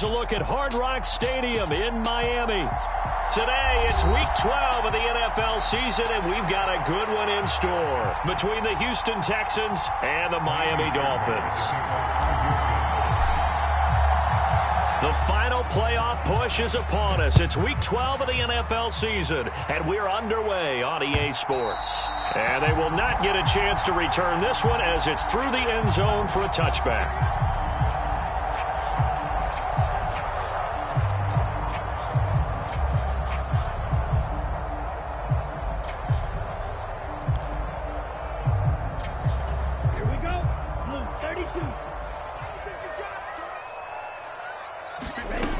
A look at Hard Rock Stadium in Miami. Today, it's Week 12 of the NFL season, and we've got a good one in store between the Houston Texans and the Miami Dolphins. The final playoff push is upon us. It's Week 12 of the NFL season, and we're underway on EA Sports. And they will not get a chance to return this one as it's through the end zone for a touchback.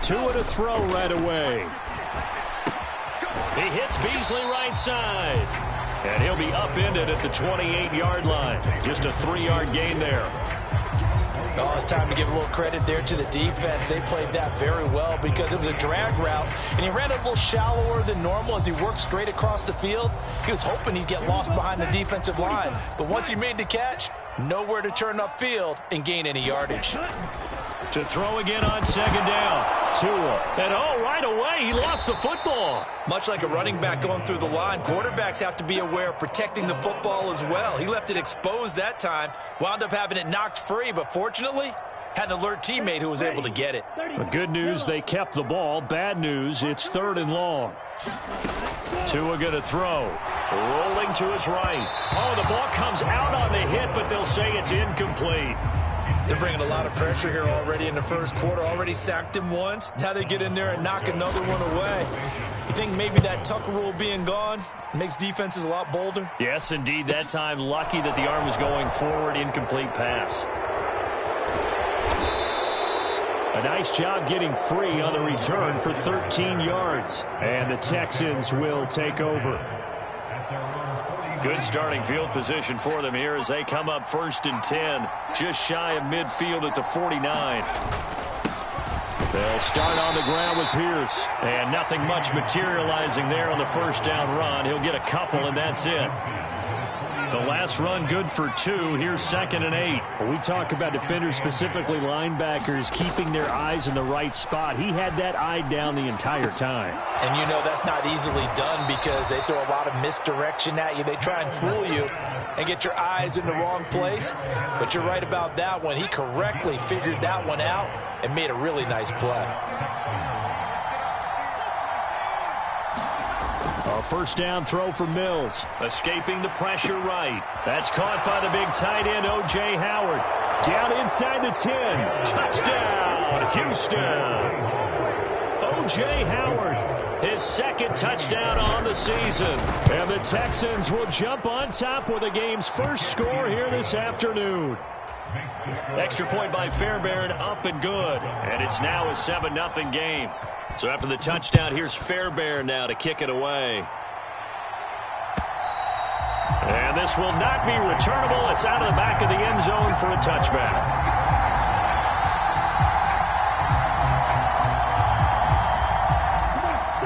Two to throw right away. He hits Beasley right side. And he'll be upended at the 28-yard line. Just a 3-yard gain there. Oh, it's time to give a little credit there to the defense. They played that very well because it was a drag route, and he ran a little shallower than normal as he worked straight across the field. He was hoping he'd get lost behind the defensive line. But once he made the catch, nowhere to turn upfield and gain any yardage. To throw again on second down. Tua. And right away, he lost the football. Much like a running back going through the line, quarterbacks have to be aware of protecting the football as well. He left it exposed that time, wound up having it knocked free, but fortunately, had an alert teammate who was able to get it. The good news, they kept the ball. Bad news, it's 3rd and long. Tua going to throw. Rolling to his right. Oh, the ball comes out on the hit, but they'll say it's incomplete. They're bringing a lot of pressure here already in the first quarter. Already sacked him once. Now they get in there and knock another one away. You think maybe that Tucker rule being gone makes defenses a lot bolder? Yes, indeed. That time, lucky that the arm was going forward. Incomplete pass. A nice job getting free on the return for 13 yards. And the Texans will take over. Good starting field position for them here as they come up 1st and 10. Just shy of midfield at the 49. They'll start on the ground with Pierce. And nothing much materializing there on the first down run. He'll get a couple, and that's it. The last run good for 2. Here's 2nd and 8. When we talk about defenders, specifically linebackers, keeping their eyes in the right spot. He had that eye down the entire time. And you know that's not easily done because they throw a lot of misdirection at you. They try and fool you and get your eyes in the wrong place. But you're right about that one. He correctly figured that one out and made a really nice play. A first down throw for Mills. Escaping the pressure right. That's caught by the big tight end, O.J. Howard. Down inside the 10. Touchdown, Houston. O.J. Howard, his 2nd touchdown on the season. And the Texans will jump on top with the game's first score here this afternoon. Extra point by Fairbairn, up and good. And it's now a 7-0 game. So after the touchdown, here's Fairbairn now to kick it away. And this will not be returnable. It's out of the back of the end zone for a touchback.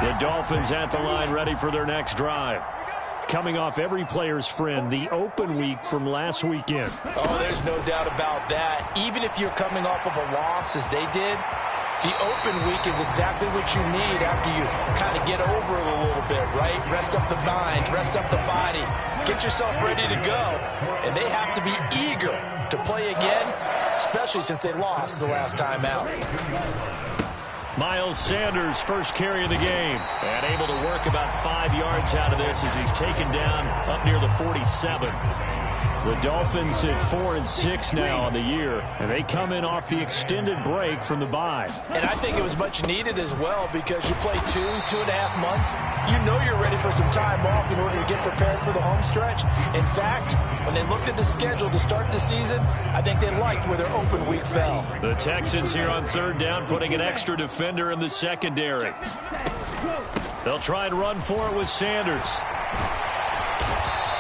The Dolphins at the line ready for their next drive. Coming off every player's friend, the open week from last weekend. Oh, there's no doubt about that. Even if you're coming off of a loss as they did, the open week is exactly what you need after you kind of get over it a little bit, right? Rest up the mind, rest up the body, get yourself ready to go. And they have to be eager to play again, especially since they lost the last time out. Miles Sanders, first carry of the game, and able to work about 5 yards out of this as he's taken down up near the 47. The Dolphins sit 4-6 now on the year, and they come in off the extended break from the bye. And I think it was much needed as well because you play 2.5 months. You know you're ready for some time off in order to get prepared for the home stretch. In fact, when they looked at the schedule to start the season, I think they liked where their open week fell. The Texans here on 3rd down, putting an extra defender in the secondary. They'll try and run for it with Sanders.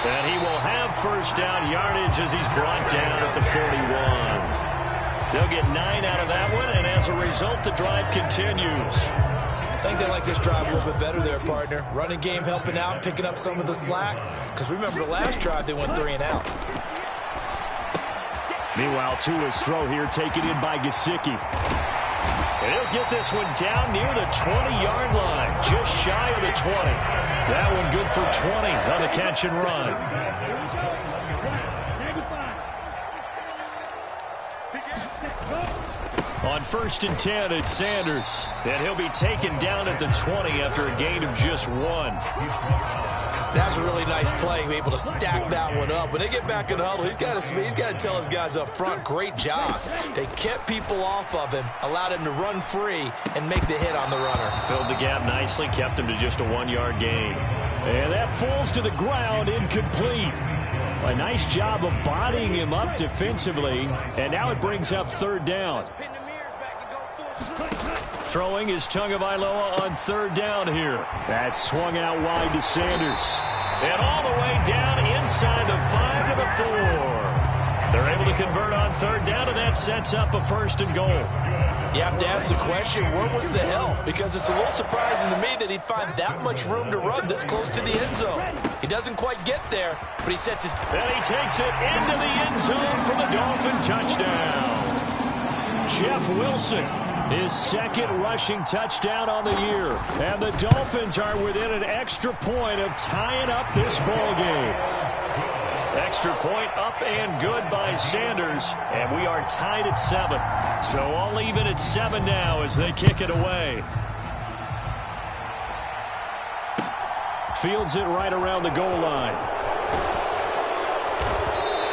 And he will have first down yardage as he's brought down at the 41. They'll get 9 out of that one, and as a result, the drive continues. I think they like this drive a little bit better there, partner. Running game helping out, picking up some of the slack. Because remember, the last drive, they went 3 and out. Meanwhile, Tua's throw here taken in by Gesicki. They'll get this one down near the 20-yard line, just shy of the 20. That one good for 20 on the catch and run. On 1st and 10, it's Sanders. And he'll be taken down at the 20 after a gain of just 1. That's a really nice play, able to stack that one up. When they get back in the huddle, he's got to tell his guys up front, great job. They kept people off of him, allowed him to run free, and make the hit on the runner. Filled the gap nicely, kept him to just a 1-yard gain. And that falls to the ground, incomplete. A nice job of bodying him up defensively, and now it brings up 3rd down. Throwing is Tagovailoa on 3rd down here. That's swung out wide to Sanders. And all the way down inside the 5 to the 4. They're able to convert on 3rd down, and that sets up a 1st and goal. You have to ask the question, where was the help? Because it's a little surprising to me that he'd find that much room to run this close to the end zone. He doesn't quite get there, but he sets his... And he takes it into the end zone for the Dolphin touchdown. Jeff Wilson, his 2nd rushing touchdown on the year. And the Dolphins are within an extra point of tying up this ball game. Extra point up and good by Sanders. And we are tied at 7. So all even at 7 now as they kick it away. Fields it right around the goal line.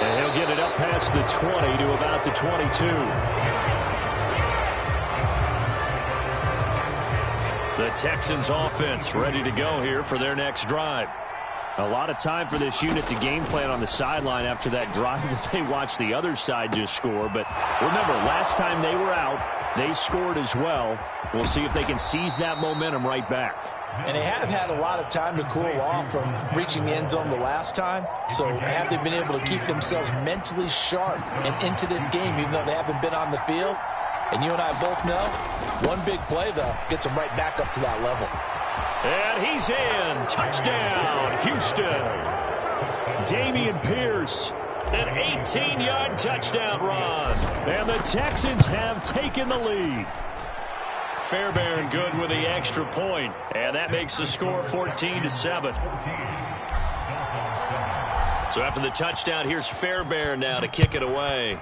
And he'll get it up past the 20 to about the 22. The Texans offense ready to go here for their next drive. A lot of time for this unit to game plan on the sideline after that drive that they watched the other side just score. But remember, last time they were out, they scored as well. We'll see if they can seize that momentum right back. And they have had a lot of time to cool off from reaching the end zone the last time. So have they been able to keep themselves mentally sharp and into this game, even though they haven't been on the field? And you and I both know, one big play, though, gets them right back up to that level. And he's in. Touchdown, Houston. Dameon Pierce, an 18-yard touchdown run. And the Texans have taken the lead. Fairbairn good with the extra point. And that makes the score 14-7. So after the touchdown, here's Fairbairn now to kick it away.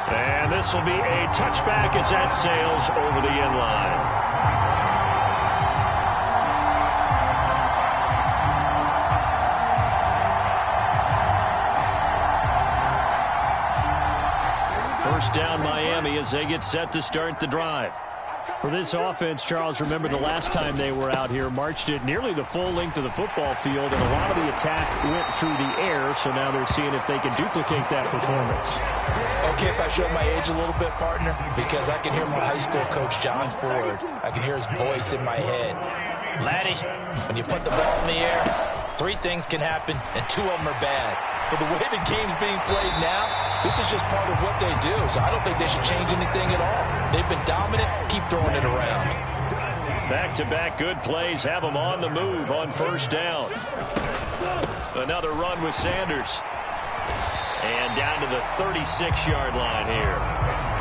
And this will be a touchback as that sails over the end line. First down Miami as they get set to start the drive. For this offense, Charles, remember the last time they were out here, marched it nearly the full length of the football field, and a lot of the attack went through the air, so now they're seeing if they can duplicate that performance. Okay, if I show my age a little bit, partner, because I can hear my high school coach, John Ford. I can hear his voice in my head. Laddie, when you put the ball in the air, 3 things can happen, and 2 of them are bad. But the way the game's being played now, this is just part of what they do, so I don't think they should change anything at all. They've been dominant. Keep throwing it around. Back-to-back good plays have them on the move on first down. Another run with Sanders. And down to the 36-yard line here.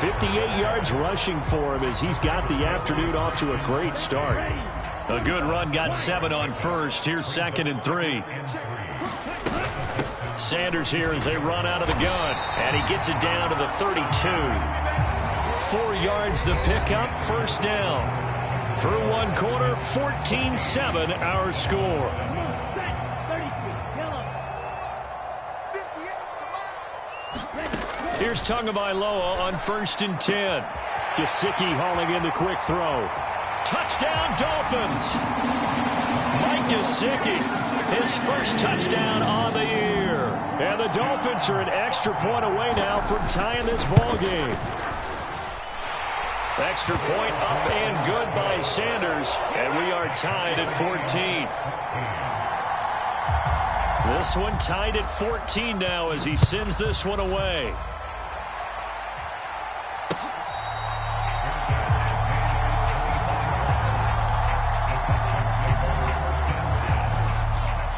58 yards rushing for him as he's got the afternoon off to a great start. A good run, got 7 on first. Here's 2nd and 3. Sanders here as they run out of the gun. And he gets it down to the 32. 4 yards the pickup, first down. Through one quarter, 14-7 our score. Here's Tagovailoa on 1st and 10. Gesicki hauling in the quick throw. Touchdown, Dolphins! Mike Gesicki, his first touchdown on the year. And the Dolphins are an extra point away now from tying this ball game. Extra point up and good by Sanders, and we are tied at 14. This one tied at 14 now as he sends this one away.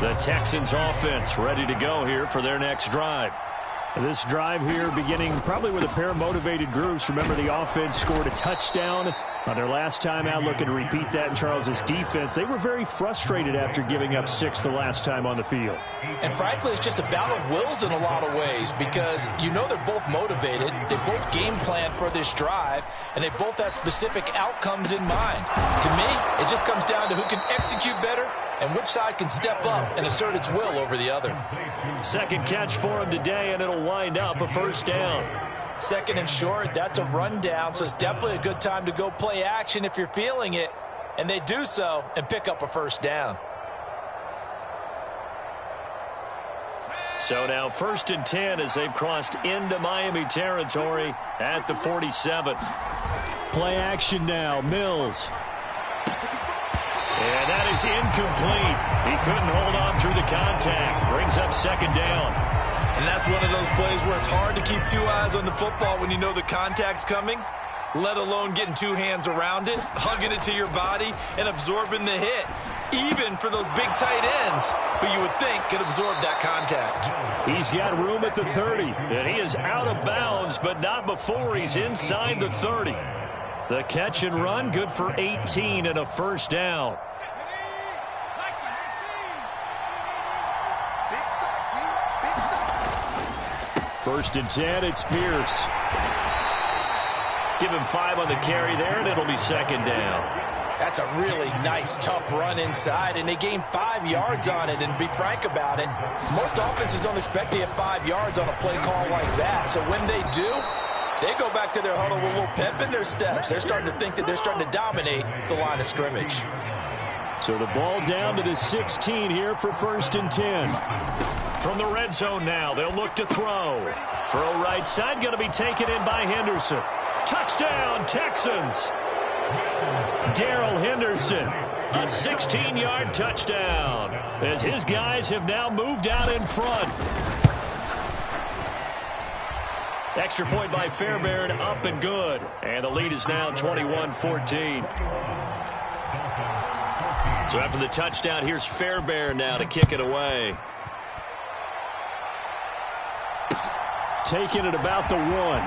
The Texans offense ready to go here for their next drive. This drive here beginning probably with a pair of motivated groups. Remember, the offense scored a touchdown on their last time out. Looking to repeat that in Charles's defense. They were very frustrated after giving up 6 the last time on the field. And frankly, it's just a battle of wills in a lot of ways because you know they're both motivated. They both game plan for this drive, and they both have specific outcomes in mind. To me, it just comes down to who can execute better and which side can step up and assert its will over the other. Second catch for him today, and it'll wind up a first down. Second and short, that's a rundown, so it's definitely a good time to go play action if you're feeling it. And they do so and pick up a first down. So now 1st and 10 as they've crossed into Miami territory at the 47. Play action now, Mills. And that is incomplete. He couldn't hold on through the contact. Brings up second down. And that's one of those plays where it's hard to keep 2 eyes on the football when you know the contact's coming, let alone getting 2 hands around it, hugging it to your body, and absorbing the hit. Even for those big tight ends who you would think could absorb that contact. He's got room at the 30, and he is out of bounds, but not before he's inside the 30. The catch and run, good for 18 and a first down. First and 10, it's Pierce. Give him 5 on the carry there, and it'll be second down. That's a really nice, tough run inside, and they gained 5 yards on it. And to be frank about it, most offenses don't expect to get 5 yards on a play call like that. So when they do, they go back to their huddle with a little pep in their steps. They're starting to think that they're starting to dominate the line of scrimmage. So the ball down to the 16 here for 1st and 10. From the red zone now, they'll look to throw. Throw right side, going to be taken in by Henderson. Touchdown, Texans. Darrell Henderson, a 16-yard touchdown, as his guys have now moved out in front. Extra point by Fairbairn, up and good. And the lead is now 21-14. So after the touchdown, here's Fairbairn now to kick it away. Taking it about the 1.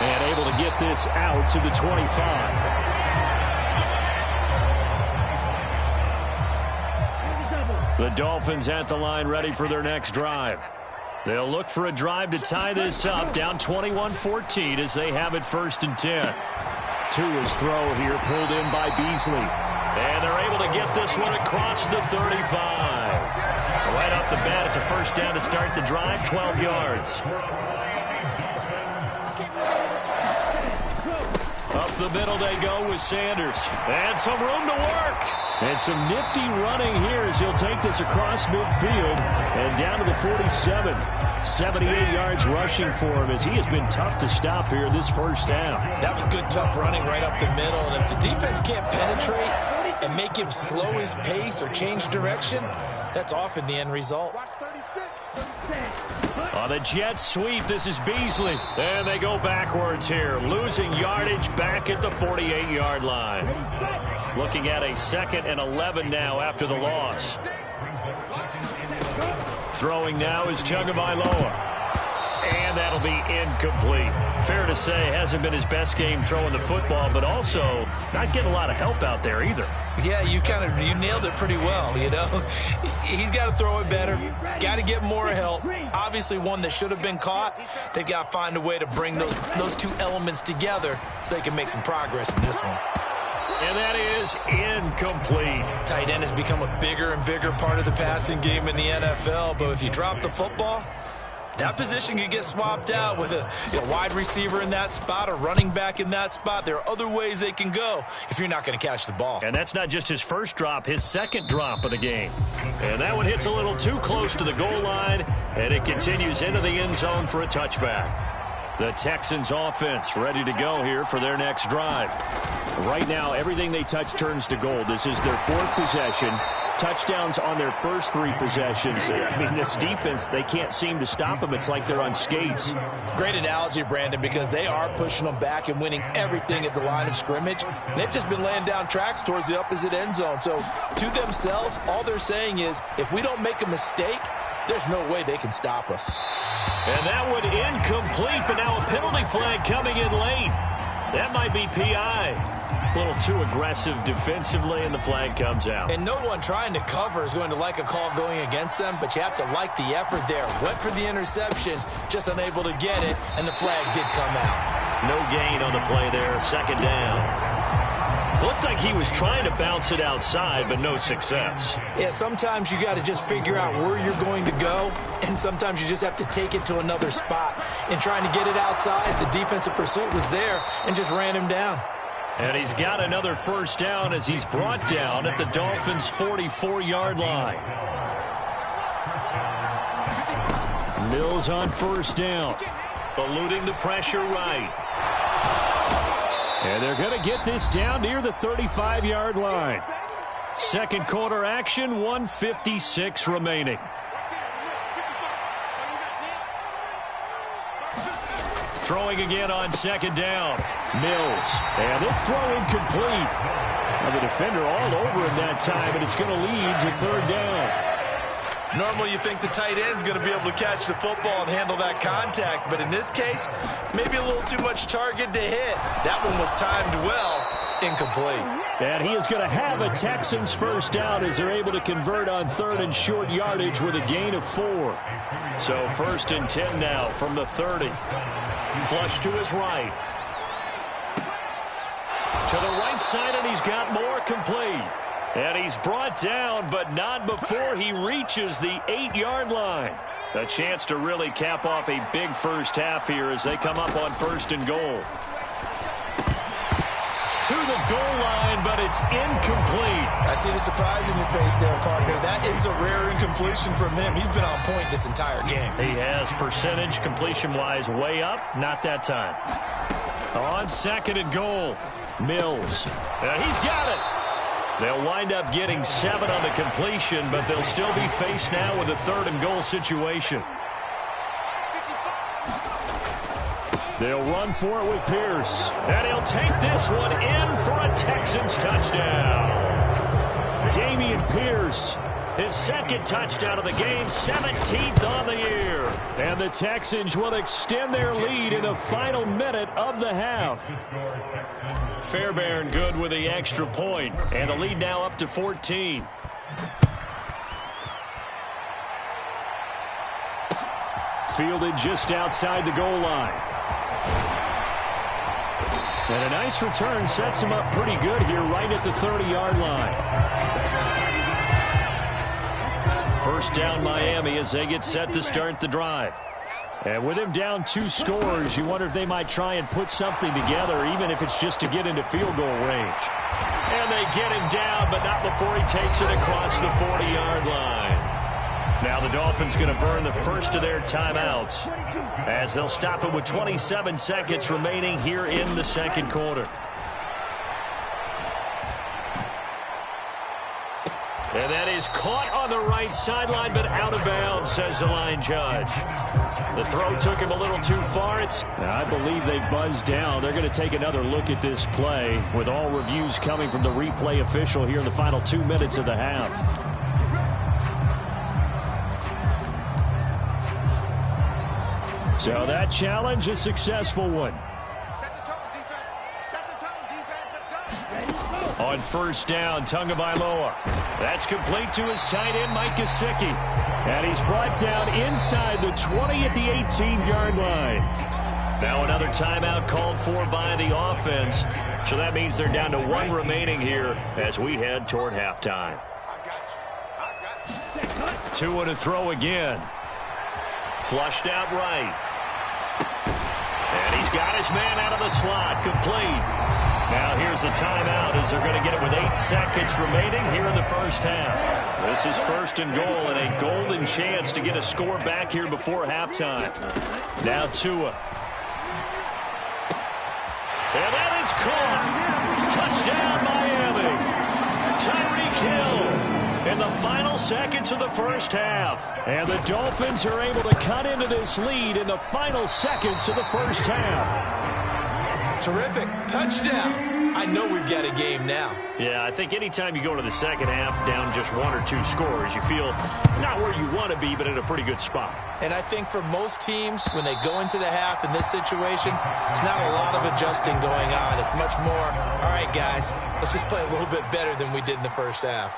And able to get this out to the 25. The Dolphins at the line ready for their next drive. They'll look for a drive to tie this up, down 21-14 as they have it 1st and 10. To his throw here, pulled in by Beasley. And they're able to get this one across the 35. Right off the bat, it's a first down to start the drive, 12 yards. Up the middle they go with Sanders. And some room to work. And some nifty running here as he'll take this across midfield and down to the 47. 78 yards rushing for him as he has been tough to stop here this first down. That was good, tough running right up the middle. And if the defense can't penetrate and make him slow his pace or change direction, that's often the end result. On the jet sweep, this is Beasley. And they go backwards here, losing yardage back at the 48-yard line. Looking at a 2nd and 11 now after the loss. Throwing now is Tagovailoa. And that'll be incomplete. Fair to say, hasn't been his best game throwing the football, but also not getting a lot of help out there either. Yeah, you nailed it pretty well, you know. He's got to throw it better, got to get more help. Obviously one that should have been caught. They've got to find a way to bring those 2 elements together so they can make some progress in this one. And that is incomplete. Tight end has become a bigger and bigger part of the passing game in the NFL, but if you drop the football, that position can get swapped out with a wide receiver in that spot, a running back in that spot. There are other ways they can go if you're not going to catch the ball. And that's not just his first drop, his 2nd drop of the game. And that one hits a little too close to the goal line, and it continues into the end zone for a touchback. The Texans offense ready to go here for their next drive. Right now, everything they touch turns to gold. This is their 4th possession. Touchdowns on their first 3 possessions. I mean, this defense, they can't seem to stop them. It's like they're on skates. Great analogy, Brandon, because they are pushing them back and winning everything at the line of scrimmage. They've just been laying down tracks towards the opposite end zone. So to themselves, all they're saying is, if we don't make a mistake, There's no way they can stop us. And that one incomplete, but now a penalty flag coming in late. That might be PI. A little too aggressive defensively, and the flag comes out. And no one trying to cover is going to like a call going against them, but you have to like the effort there. Went for the interception, just unable to get it, and the flag did come out. No gain on the play there, second down. Looked like he was trying to bounce it outside, but no success. Yeah, sometimes you got to just figure out where you're going to go, and sometimes you just have to take it to another spot. And trying to get it outside, the defensive pursuit was there and just ran him down. And he's got another first down as he's brought down at the Dolphins' 44-yard line. Mills on first down. Eluding the pressure right. And they're going to get this down near the 35-yard line. Second quarter action, 1:56 remaining. Throwing again on second down. Mills. And this throw incomplete. Now the defender all over him that time, and it's going to lead to third down. Normally you think the tight end's going to be able to catch the football and handle that contact, but in this case, maybe a little too much target to hit. That one was timed well, incomplete. And he is going to have a Texans first down as they're able to convert on third and short yardage with a gain of 4. So first and 10 now from the 30. Flush to his right. To the right side, and he's got more complete. And he's brought down, but not before he reaches the 8-yard line. A chance to really cap off a big first half here as they come up on first and goal. To the goal line, but it's incomplete. I see the surprise in your face there, partner. That is a rare incompletion from him. He's been on point this entire game. He has percentage completion-wise way up. Not that time. On second and goal, Mills. He's got it. They'll wind up getting 7 on the completion, but they'll still be faced now with a third and goal situation. They'll run for it with Pierce. And he'll take this one in for a Texans touchdown. Dameon Pierce, his second touchdown of the game, 17th on the year. And the Texans will extend their lead in the final minute of the half. Fairbairn good with the extra point, and the lead now up to 14. Fielded just outside the goal line. And a nice return sets him up pretty good here right at the 30-yard line. First down Miami as they get set to start the drive. And with him down 2 scores, you wonder if they might try and put something together, even if it's just to get into field goal range. And they get him down, but not before he takes it across the 40-yard line. Now the Dolphins going to burn the first of their timeouts as they'll stop it with 27 seconds remaining here in the second quarter. And that is caught on the right sideline, but out of bounds, says the line judge. The throw took him a little too far. I believe they buzzed down. They're going to take another look at this play with all reviews coming from the replay official here in the final 2 minutes of the half. So that challenge, a successful one. Set the tone, defense. Set the tone, defense. Let's go. On first down, Tagovailoa. That's complete to his tight end, Mike Gesicki. And he's brought down inside the 20 at the 18-yard line. Now another timeout called for by the offense. So that means they're down to 1 remaining here as we head toward halftime. 2 and a throw again. Flushed out right. And he's got his man out of the slot, complete. Now here's a timeout as they're going to get it with 8 seconds remaining here in the first half. This is first and goal and a golden chance to get a score back here before halftime. Now Tua. And that is caught. Touchdown Miami. Tyreek Hill in the final seconds of the first half. And the Dolphins are able to cut into this lead in the final seconds of the first half. Terrific. Touchdown. I know we've got a game now. Yeah, I think anytime you go to the second half down just 1 or 2 scores, you feel not where you want to be, but in a pretty good spot. And I think for most teams, when they go into the half in this situation, it's not a lot of adjusting going on. It's much more, all right, guys, let's just play a little bit better than we did in the first half.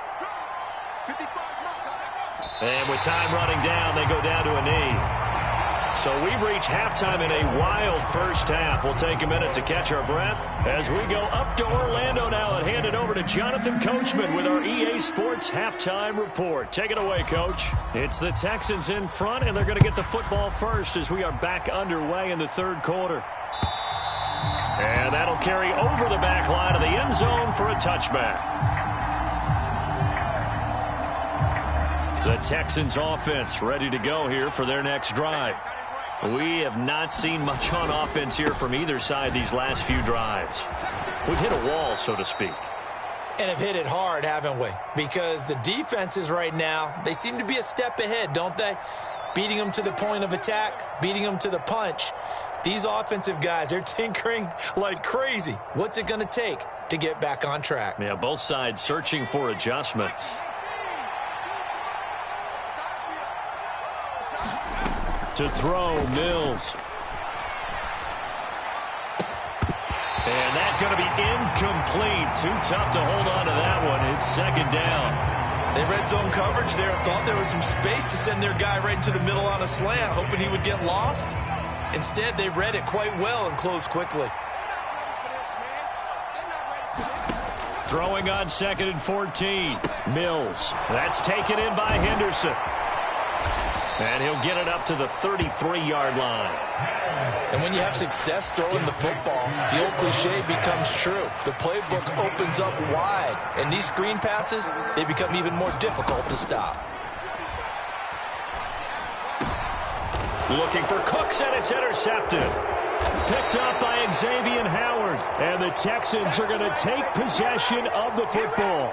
And with time running down, they go down to a knee. So we've reached halftime in a wild first half. We'll take a minute to catch our breath as we go up to Orlando now and hand it over to Jonathan Coachman with our EA Sports Halftime Report. Take it away, Coach. It's the Texans in front, and they're going to get the football first as we are back underway in the third quarter. And that'll carry over the back line of the end zone for a touchback. The Texans offense ready to go here for their next drive. We have not seen much on offense here from either side these last few drives. We've hit a wall, so to speak. And have hit it hard, haven't we? Because the defenses right now, they seem to be a step ahead, don't they? Beating them to the point of attack, beating them to the punch. These offensive guys, they're tinkering like crazy. What's it going to take to get back on track? Yeah, both sides searching for adjustments. To throw, Mills. And that's going to be incomplete. Too tough to hold on to that one. It's second down. They red zone coverage there. Thought there was some space to send their guy right into the middle on a slant, hoping he would get lost. Instead, they read it quite well and closed quickly. Throwing on 2nd and 14. Mills. That's taken in by Henderson. And he'll get it up to the 33-yard line. And when you have success throwing the football, the old cliche becomes true. The playbook opens up wide. And these screen passes, they become even more difficult to stop. Looking for Cooks, and it's intercepted. Picked up by Xavier Howard. And the Texans are going to take possession of the football.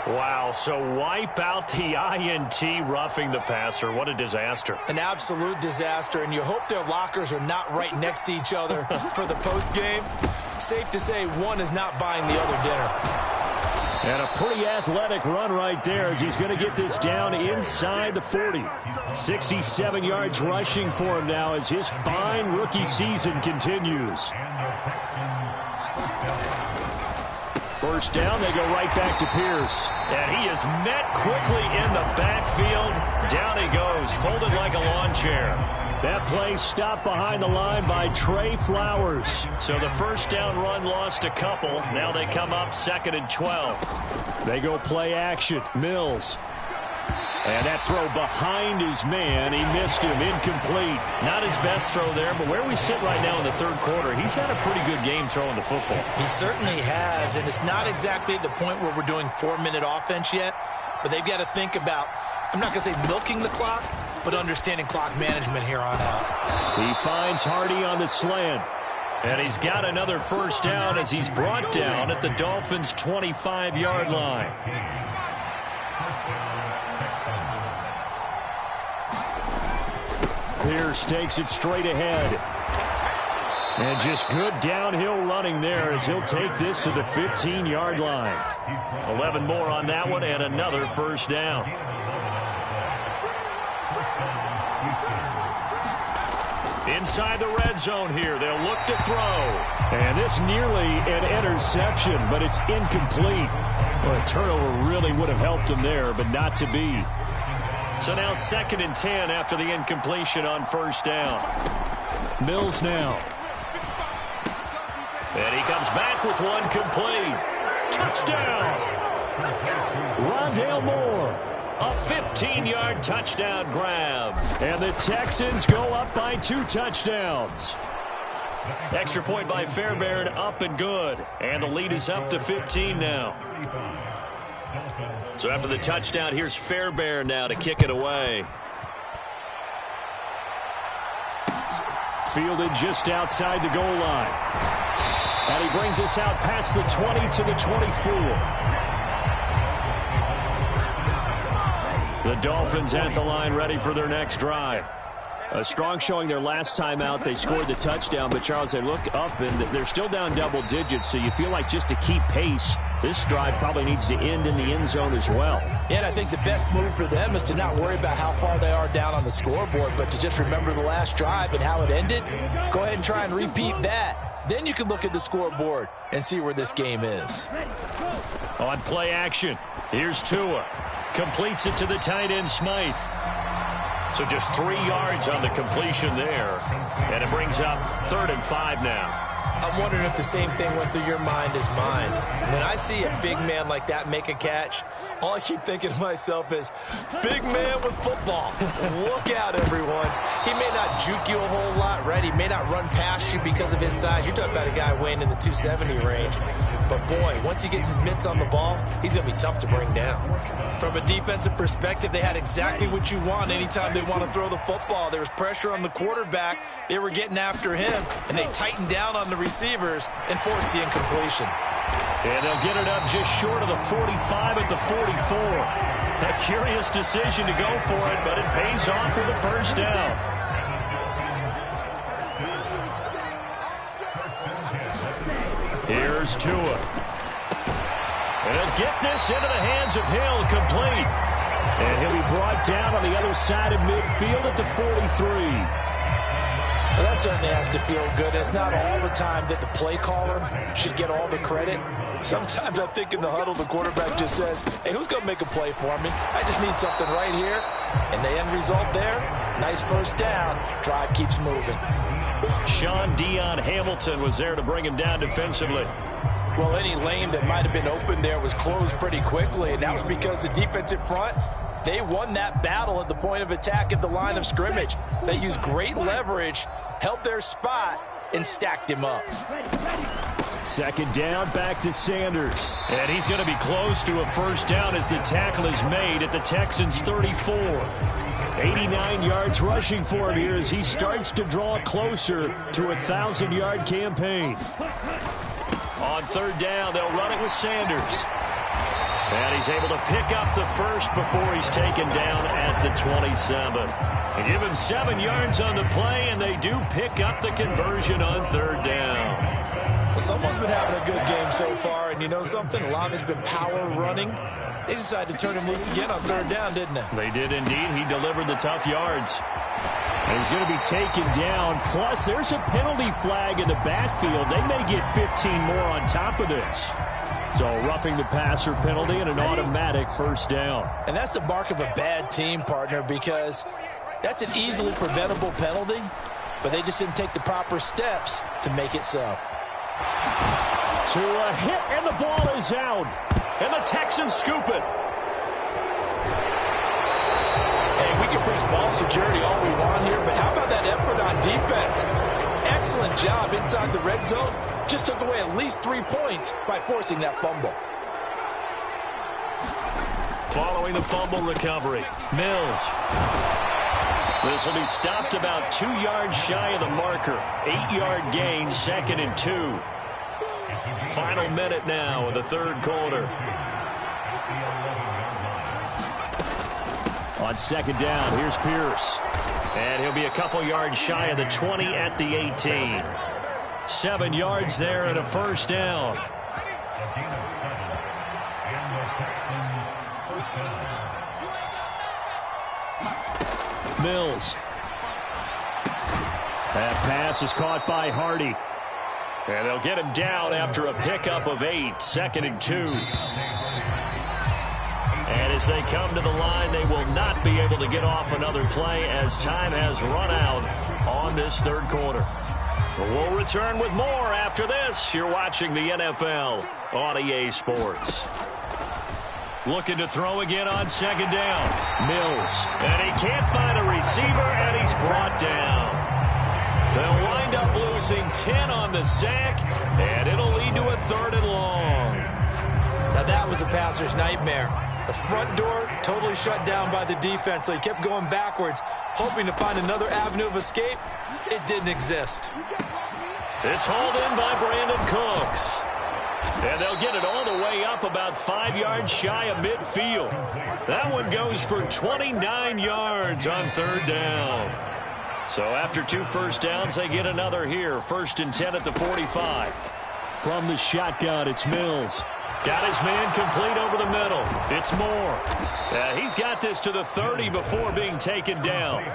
Wow, so wipe out the INT roughing the passer. What a disaster. An absolute disaster, and you hope their lockers are not right next to each other for the postgame. Safe to say one is not buying the other dinner. And a pretty athletic run right there as he's going to get this down inside the 40. 67 yards rushing for him now as his fine rookie season continues. First down, they go right back to Pierce. And he is met quickly in the backfield. Down he goes, folded like a lawn chair. That play stopped behind the line by Trey Flowers. So the first down run lost a couple. Now they come up 2nd and 12. They go play action. Mills. And that throw behind his man, he missed him, incomplete. Not his best throw there, but where we sit right now in the third quarter, he's had a pretty good game throwing the football. He certainly has, and it's not exactly at the point where we're doing 4-minute offense yet, but they've got to think about, I'm not going to say milking the clock, but understanding clock management here on out. He finds Hardy on the slant. And he's got another first down as he's brought down at the Dolphins' 25-yard line. Pierce takes it straight ahead. And just good downhill running there as he'll take this to the 15-yard line. 11 more on that one and another first down. Inside the red zone here. They'll look to throw. And this nearly an interception, but it's incomplete. Well, a turnover really would have helped him there, but not to be. So now 2nd and 10 after the incompletion on first down. Mills now. And he comes back with one complete. Touchdown! Rondale Moore. A 15-yard touchdown grab. And the Texans go up by 2 touchdowns. Extra point by Fairbairn, up and good. And the lead is up to 15 now. So after the touchdown, here's Fairbairn now to kick it away. Fielded just outside the goal line. And he brings us out past the 20 to the 24. The Dolphins at the line ready for their next drive. A strong showing their last time out. They scored the touchdown, but Charles, they look up and they're still down double digits, so you feel like just to keep pace, this drive probably needs to end in the end zone as well. Yeah, and I think the best move for them is to not worry about how far they are down on the scoreboard, but to just remember the last drive and how it ended. Go ahead and try and repeat that. Then you can look at the scoreboard and see where this game is. On play action, here's Tua. Completes it to the tight end, Smythe. So just 3 yards on the completion there. And it brings up 3rd and 5 now. I'm wondering if the same thing went through your mind as mine. When I see a big man like that make a catch, all I keep thinking to myself is, big man with football. Look out, everyone. He may not juke you a whole lot, right? He may not run past you because of his size. You're talking about a guy weighing in the 270 range. But, boy, once he gets his mitts on the ball, he's going to be tough to bring down. From a defensive perspective, they had exactly what you want anytime they want to throw the football. There was pressure on the quarterback. They were getting after him, and they tightened down on the receivers and forced the incompletion. And they'll get it up just short of the 45 at the 44. A curious decision to go for it, but it pays off for the first down. Here's Tua. And he'll get this into the hands of Hill, complete. And he'll be brought down on the other side of midfield at the 43. Well, that certainly has to feel good. It's not all the time that the play caller should get all the credit. Sometimes I think in the huddle, the quarterback just says, hey, who's going to make a play for me? I just need something right here. And the end result there, nice first down. Drive keeps moving. Sean Dion Hamilton was there to bring him down defensively. Well, any lane that might have been open there was closed pretty quickly, and that was because the defensive front, they won that battle at the point of attack at the line of scrimmage. They used great leverage, held their spot, and stacked him up. 2nd down, back to Sanders. And he's going to be close to a first down as the tackle is made at the Texans' 34. 89 yards rushing for him here as he starts to draw closer to a 1,000-yard campaign. On 3rd down, they'll run it with Sanders. And he's able to pick up the first before he's taken down at the 27. They give him 7 yards on the play, and they do pick up the conversion on 3rd down. Well, someone's been having a good game so far, and you know something? A lot of it's been power running. They decided to turn him loose again on 3rd down, didn't they? They did indeed. He delivered the tough yards. And he's going to be taken down. Plus, there's a penalty flag in the backfield. They may get 15 more on top of this. So, roughing the passer penalty and an automatic first down. And that's the mark of a bad team, partner, because that's an easily preventable penalty, but they just didn't take the proper steps to make it so. To a hit, and the ball is out. And the Texans scoop it. Hey, we can preach ball security all we want here, but how about that effort on defense? Excellent job inside the red zone. Just took away at least 3 points by forcing that fumble. Following the fumble recovery, Mills. This will be stopped about 2 yards shy of the marker. 8-yard gain, 2nd and 2. Final minute now of the 3rd quarter. On 2nd down, here's Pierce. And he'll be a couple yards shy of the 20 at the 18. 7 yards there and a first down. Mills. That pass is caught by Hardy. And they'll get him down after a pickup of 8, 2nd and 2. And as they come to the line, they will not be able to get off another play as time has run out on this 3rd quarter. We'll return with more after this. You're watching the NFL on EA Sports. Looking to throw again on 2nd down. Mills. And he can't find a receiver, and he's brought down. They'll wind up losing 10 on the sack, and it'll lead to a 3rd and long. Now that was a passer's nightmare. The front door totally shut down by the defense, so he kept going backwards, hoping to find another avenue of escape. It didn't exist. It's hauled in by Brandon Cooks. And they'll get it all the way up about 5 yards shy of midfield. That one goes for 29 yards on 3rd down. So after 2 first downs, they get another here. 1st and 10 at the 45. From the shotgun, it's Mills. Got his man complete over the middle. It's Moore. He's got this to the 30 before being taken down.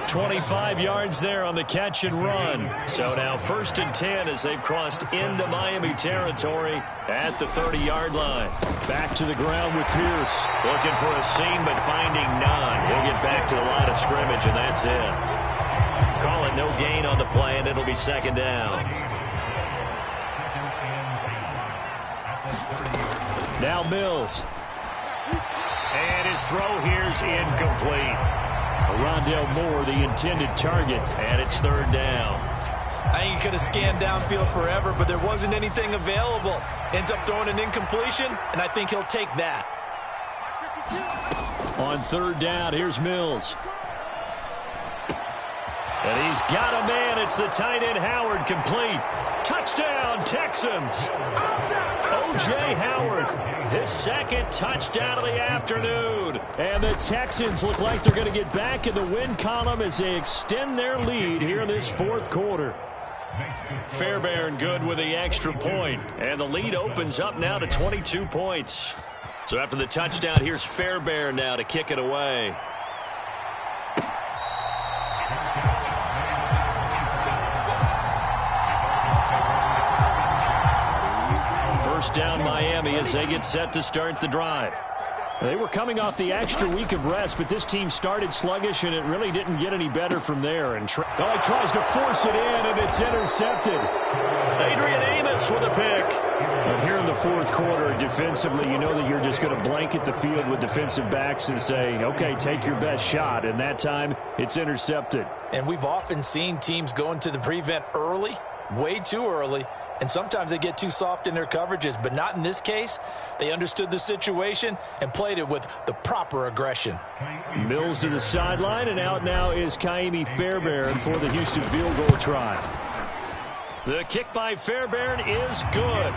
25 yards there on the catch and run. So now 1st and 10 as they've crossed into Miami territory at the 30-yard line. Back to the ground with Pierce. Looking for a seam but finding none. He'll get back to the line of scrimmage, and that's it. Call it no gain on the play, and it'll be 2nd down. Now Mills. And his throw here's incomplete. Rondale Moore, the intended target. And it's 3rd down. I think he could have scanned downfield forever, but there wasn't anything available. Ends up throwing an incompletion, and I think he'll take that. On 3rd down, here's Mills. And he's got a man. It's the tight end Howard, complete. Touchdown, Texans. O.J. Howard, his 2nd touchdown of the afternoon. And the Texans look like they're going to get back in the win column as they extend their lead here in this 4th quarter. Fairbairn good with the extra point. And the lead opens up now to 22 points. So after the touchdown, here's Fairbairn now to kick it away. First down Miami as they get set to start the drive. They were coming off the extra week of rest, but this team started sluggish, and it really didn't get any better from there. And he tries to force it in, and it's intercepted. Adrian Amos with a pick. But here in the 4th quarter, defensively, you know that you're just going to blanket the field with defensive backs and say, okay, take your best shot. And that time, it's intercepted. And we've often seen teams go into the prevent early, way too early, and sometimes they get too soft in their coverages, but not in this case. They understood the situation and played it with the proper aggression. Mills to the sideline, and out now is Kaimi Fairbairn for the Houston field goal try. The kick by Fairbairn is good.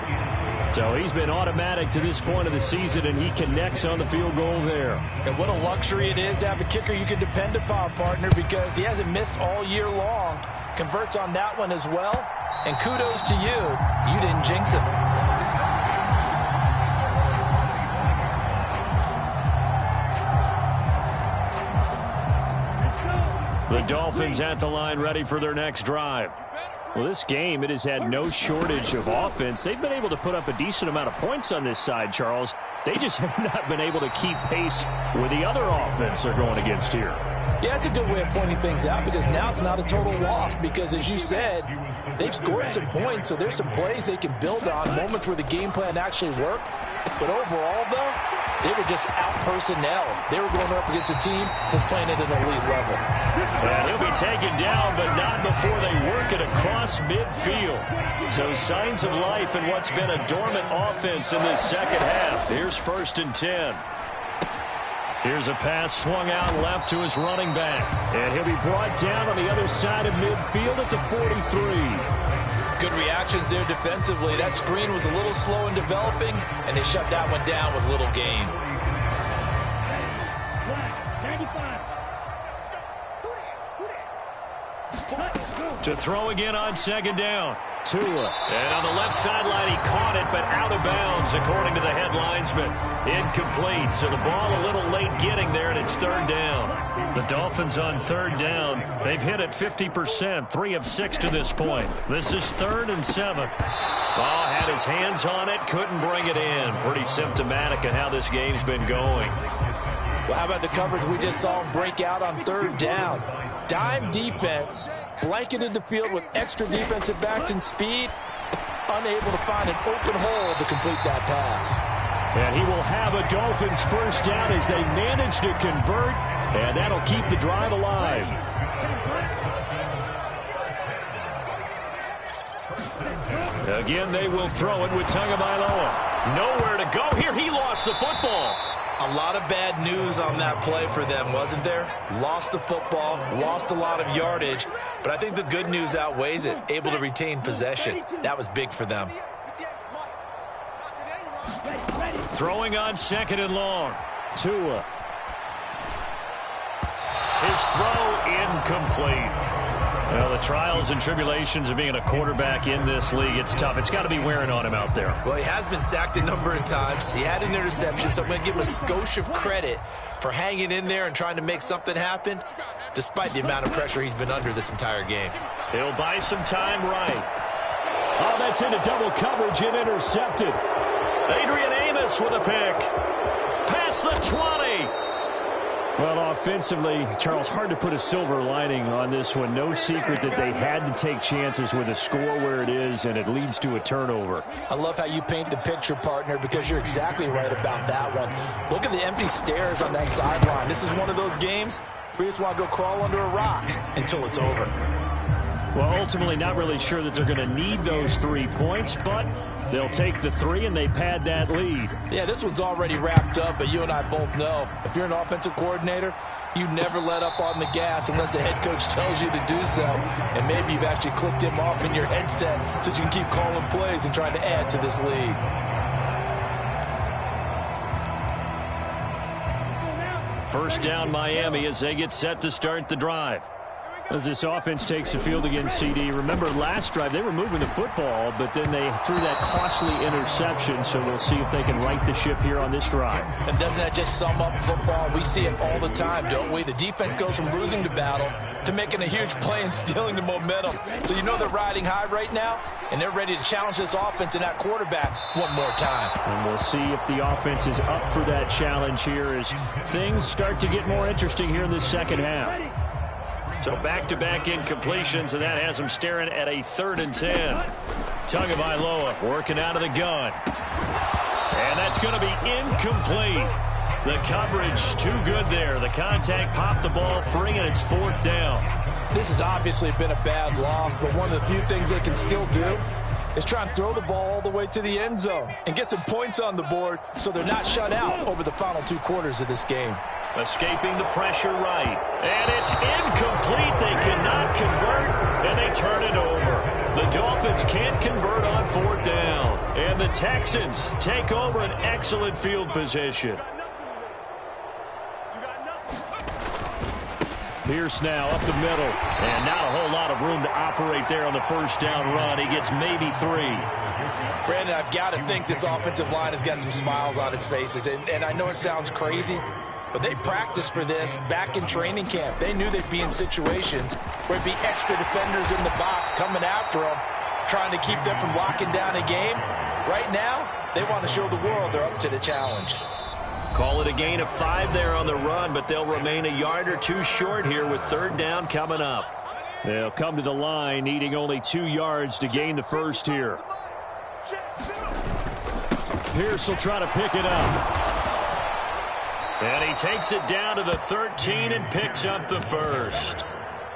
So he's been automatic to this point of the season, and he connects on the field goal there. And what a luxury it is to have a kicker you can depend upon, partner, because he hasn't missed all year long. Converts on that one as well. And kudos to you. You didn't jinx him. The Dolphins at the line ready for their next drive. Well, this game, it has had no shortage of offense. They've been able to put up a decent amount of points on this side, Charles. They just have not been able to keep pace with the other offense they're going against here. Yeah, it's a good way of pointing things out because now it's not a total loss because, as you said, they've scored some points, so there's some plays they can build on, moments where the game plan actually worked. But overall, though, they were just out-personnel. They were going up against a team that's playing at an elite level. And he'll be taken down, but not before they work it across midfield. So signs of life in what's been a dormant offense in this 2nd half. Here's 1st and 10. Here's a pass swung out left to his running back. And he'll be brought down on the other side of midfield at the 43. Good reactions there defensively. That screen was a little slow in developing, and they shut that one down with little gain. To throw again on 2nd down. Tua. And on the left sideline, he caught it, but out of bounds, according to the head linesman. Incomplete, so the ball a little late getting there, and it's 3rd down. The Dolphins on 3rd down. They've hit it 50%, 3 of 6 to this point. This is 3rd and 7. Ball had his hands on it, couldn't bring it in. Pretty symptomatic of how this game's been going. Well, how about the coverage we just saw him break out on 3rd down? Dime defense, blanketed the field with extra defensive backs and speed, unable to find an open hole to complete that pass. And he will have a Dolphins 1st down as they manage to convert, and that'll keep the drive alive. Again, they will throw it with Tagovailoa. Nowhere to go here. He lost the football. A lot of bad news on that play for them, wasn't there? Lost the football, lost a lot of yardage, but I think the good news outweighs it. Able to retain possession. That was big for them. Throwing on 2nd and long. Tua. His throw incomplete. Well, the trials and tribulations of being a quarterback in this league, it's tough. It's got to be wearing on him out there. Well, he has been sacked a number of times. He had an interception, so I'm going to give him a skosh of credit for hanging in there and trying to make something happen, despite the amount of pressure he's been under this entire game. He'll buy some time right. Oh, that's into double coverage and intercepted. Adrian Amos with a pick. Past the 20. Well, offensively, Charles, hard to put a silver lining on this one. No secret that they had to take chances with a score where it is, and it leads to a turnover. I love how you paint the picture, partner, because you're exactly right about that one. Look at the empty stairs on that sideline. This is one of those games where you just want to go crawl under a rock until it's over. Well, ultimately, not really sure that they're going to need those 3 points, but they'll take the 3 and they pad that lead. Yeah, this one's already wrapped up, but you and I both know if you're an offensive coordinator, you never let up on the gas unless the head coach tells you to do so. And maybe you've actually clicked him off in your headset so you can keep calling plays and trying to add to this lead. First down, Miami, as they get set to start the drive. As this offense takes the field against CD. Remember, last drive, they were moving the football, but then they threw that costly interception, so we'll see if they can right the ship here on this drive. And doesn't that just sum up football? We see it all the time, don't we? The defense goes from losing the battle to making a huge play and stealing the momentum. So you know they're riding high right now, and they're ready to challenge this offense and that quarterback one more time. And we'll see if the offense is up for that challenge here as things start to get more interesting here in the second half. So back-to-back incompletions, and that has them staring at a 3rd and 10. Tagovailoa working out of the gun. And that's going to be incomplete. The coverage too good there. The contact popped the ball free, and it's 4th down. This has obviously been a bad loss, but one of the few things they can still do is try and throw the ball all the way to the end zone and get some points on the board so they're not shut out over the final 2 quarters of this game. Escaping the pressure right. And it's incomplete. They cannot convert, and they turn it over. The Dolphins can't convert on 4th down. And the Texans take over an excellent field position. Pierce now up the middle. And not a whole lot of room to operate there on the first down run. He gets maybe 3. Brandon, I've got to think this offensive line has got some smiles on its faces. And I know it sounds crazy, but they practiced for this back in training camp. They knew they'd be in situations where it'd be extra defenders in the box coming after them, trying to keep them from locking down a game. Right now, they want to show the world they're up to the challenge. Call it a gain of 5 there on the run, but they'll remain a yard or 2 short here with 3rd down coming up. They'll come to the line, needing only 2 yards to gain the first here. Pierce will try to pick it up. And he takes it down to the 13 and picks up the first.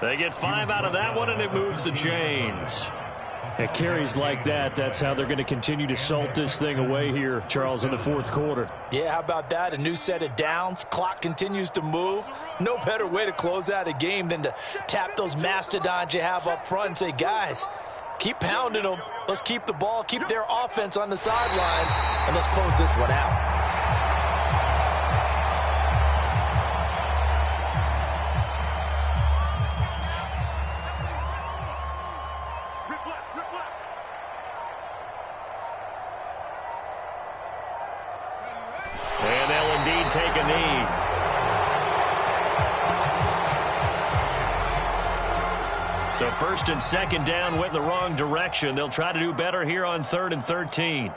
They get 5 out of that one, and it moves the chains. At carries like that, that's how they're going to continue to salt this thing away here, Charles, in the 4th quarter. Yeah, how about that? A new set of downs. Clock continues to move. No better way to close out a game than to tap those mastodons you have up front and say, guys, keep pounding them. Let's keep the ball, keep their offense on the sidelines, and let's close this one out. And they'll indeed take a knee. So 1st and 2nd down went in the wrong direction. They'll try to do better here on 3rd and 13.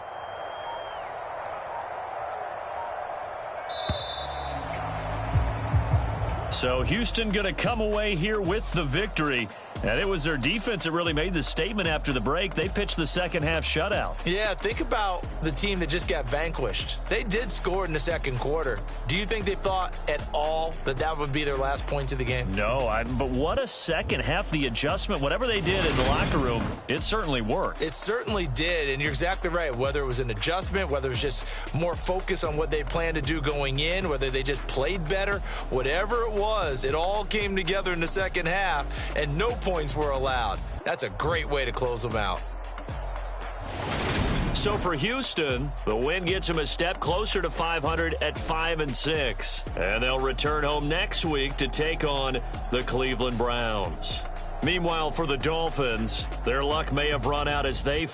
So Houston going to come away here with the victory. And it was their defense that really made the statement after the break. They pitched the second half shutout. Yeah, think about the team that just got vanquished. They did score in the 2nd quarter. Do you think they thought at all that that would be their last points of the game? No, but what a second half. The adjustment, whatever they did in the locker room, it certainly worked. It certainly did, and you're exactly right. Whether it was an adjustment, whether it was just more focus on what they planned to do going in, whether they just played better, whatever it was, it all came together in the second half, and no points were allowed. That's a great way to close them out. So for Houston, the win gets them a step closer to 500 at 5-6. And they'll return home next week to take on the Cleveland Browns. Meanwhile, for the Dolphins, their luck may have run out as they